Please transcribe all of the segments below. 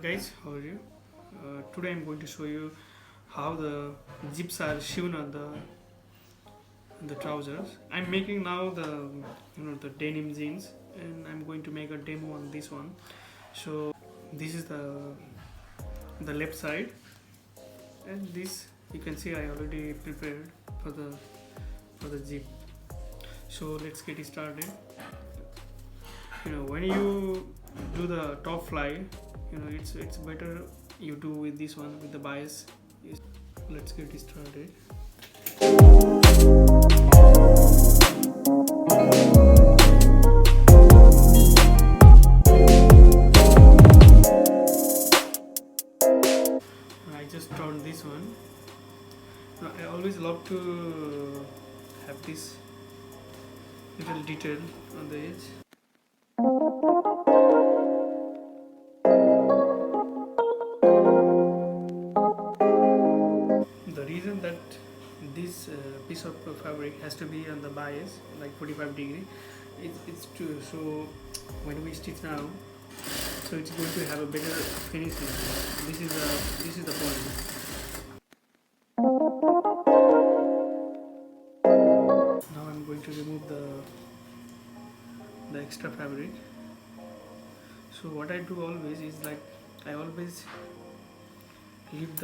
Guys, how are you? Today I'm going to show you how the zips are sewn on the trousers. I'm making now the denim jeans, and I'm going to make a demo on this one. So this is the left side, and this you can see I already prepared for the zip. So let's get it started. When you do the top fly, it's better you do with this one with the bias. Let's get it started. I just turned this one. I always love to have this little detail on the edge. The reason that this piece of fabric has to be on the bias like 45 degree, it's to so when we stitch now, so it's going to have a better finishing. This is the point. Now I'm going to remove the extra fabric. So what I do always is like I always leave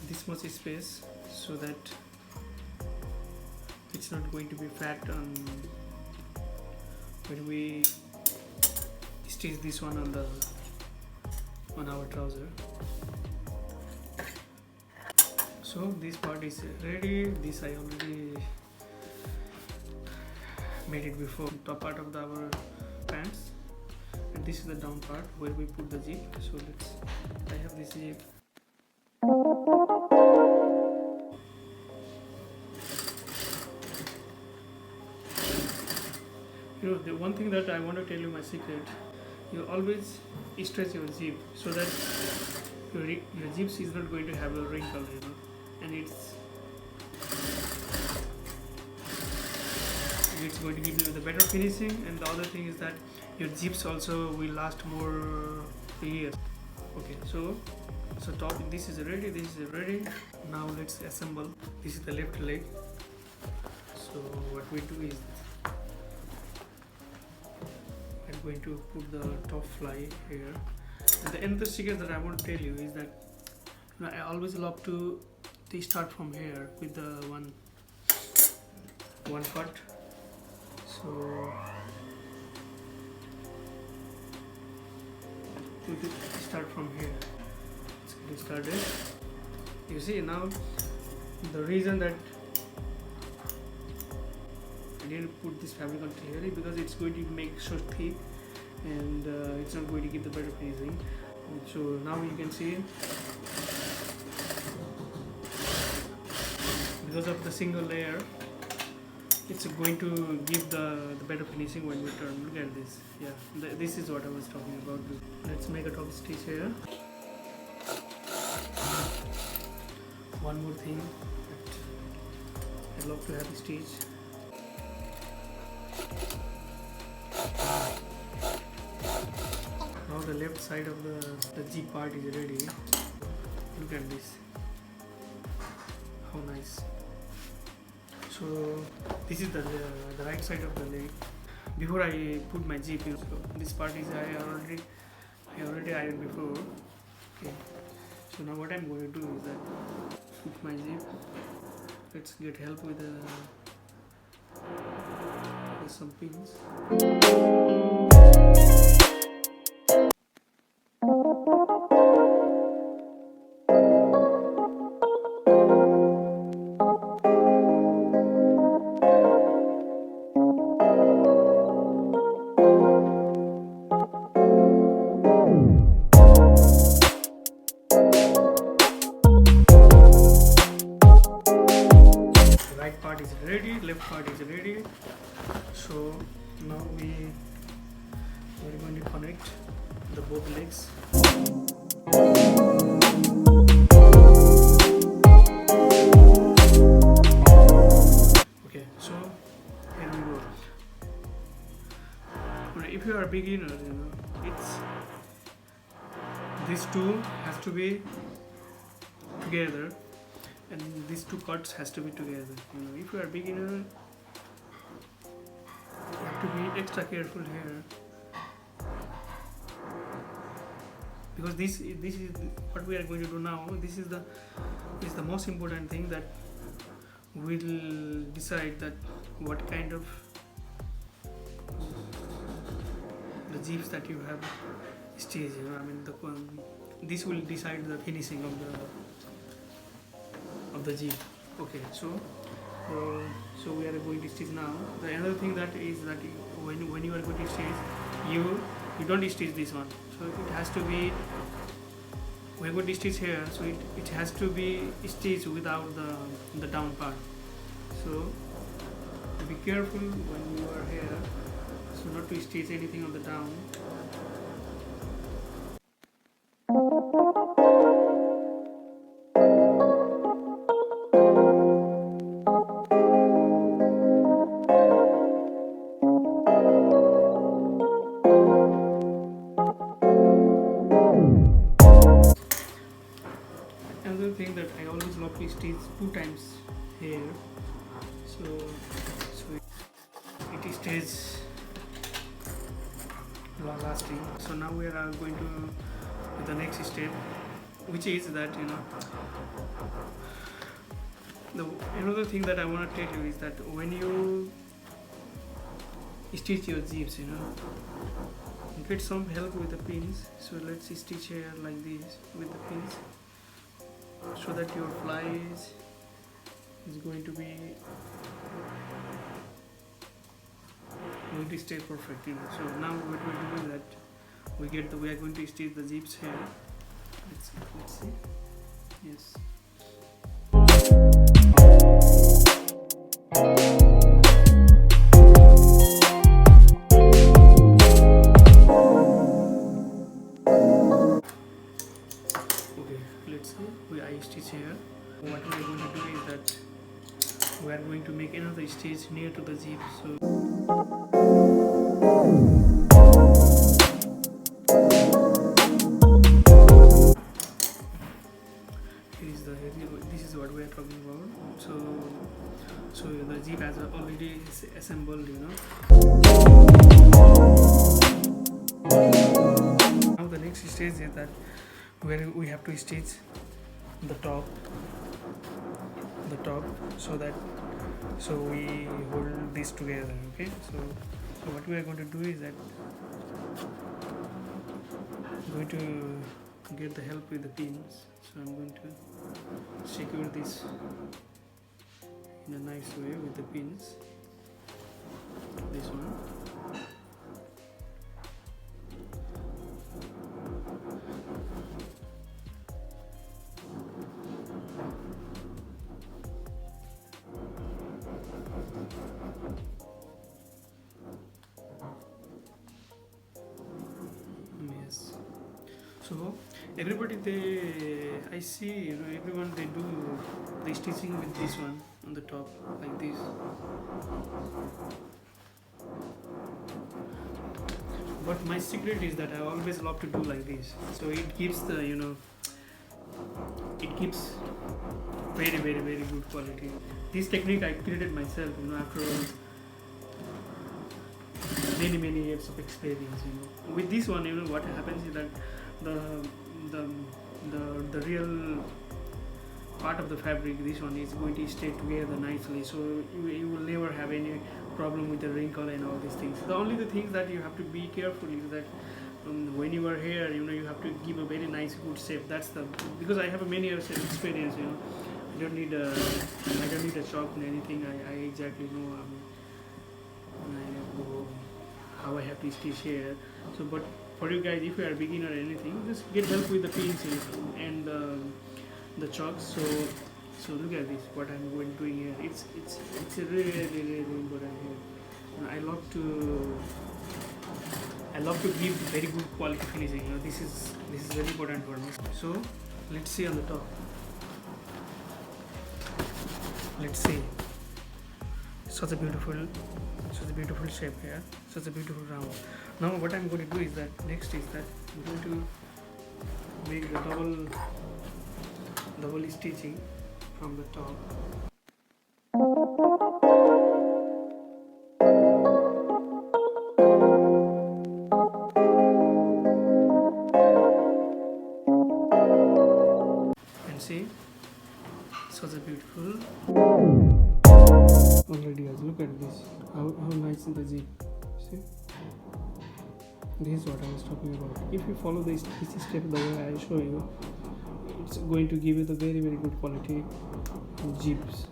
this much space so that it's not going to be fat on when we stitch this one on our trouser. So this part is ready. This I already made it before. Top part of our pants, and this is the down part where we put the zip. So I have this zip. The one thing that I want to tell you, my secret, you always stretch your zip so that your zips is not going to have a wrinkle, and it's going to give you the better finishing. And the other thing is that your zips also will last more years. Okay, so top, this is ready, this is ready. Now let's assemble. This is the left leg. So what we do is I'm going to put the top fly here. And the another secret that I want to tell you is that I always love to start from here with the one cut. So to start from here, let's get it started. You see now the reason that I didn't put this fabric on clearly because it's going to make so thick, and it's not going to give the better finishing. So now you can see because of the single layer, it's going to give the better finishing when we turn. Look at this. Yeah, this is what I was talking about. Let's make a top stitch here. One more thing that I love to have a stitch. Now the left side of the zip part is ready. Look at this. How nice. So this is the right side of the leg. Before I put my zip, so this part is I already ironed before. Okay. So now what I'm going to do is that put my zip. Let's get help with some pins. Right part is ready, left part is ready. So now we're going to connect the both legs. Okay, so here we go. If you are a beginner, it's these two has to be together, and these two cuts has to be together. If you are beginner, you have to be extra careful here, because this is what we are going to do now. This is the most important thing that will decide that what kind of the zips that you have stitched. This will decide the finishing of the zip. Okay, so we are going to stitch now. The another thing that is that when you are going to stitch, you don't stitch this one. So it has to be, we are going to stitch here, so it has to be stitched without the down part. So be careful when you are here, so not to stitch anything on the down. Another thing that I always love to stitch 2 times here, so it stays lasting. So now we are going to the next step, which is that another thing that I want to tell you is that when you stitch your zips, get some help with the pins. So let's stitch here like this with the pins, so that your fly is going to stay perfect. So now what we do is that we are going to stitch the zips here. Let's see. Yes. Let's see, I stitch here. What we are going to do is that we are going to make another stitch near to the zip. So this is what we are talking about. So the zip has already assembled, Now the next stage is that where we have to stitch the top, so we hold this together. Okay, so what we are going to do is that I'm going to get the help with the pins. So I'm going to secure this in a nice way with the pins. This one. Yes. So everybody, I see, everyone they do the stitching with this one on the top like this. But my secret is that I always love to do like this. So it gives the it gives very, very, very good quality. This technique I created myself, after many, many years of experience. With this one, what happens is that the real part of the fabric, this one is going to stay together nicely. So you will never have any problem with the wrinkle and all these things. The only thing that you have to be careful is that when you are here, you have to give a very nice good shape. Because I have many years of experience. I don't need a chalk and anything. I exactly know how I have to stitch here. So, but for you guys, if you are a beginner or anything, just get help with the pins and the chalks. So look at this. What I'm doing here. It's a really, really, really important here. I love to give very good quality finishing. This is very important for me. So let's see on the top. Let's see. Such a beautiful shape here. Such a beautiful round. Now what I'm going to do is that next is that I'm going to make the double stitching from the top. And see, such a beautiful. Already guys, look at this, how nice the zip. See, this is what I was talking about. If you follow this step the way I show you, it's going to give you the very good quality zips.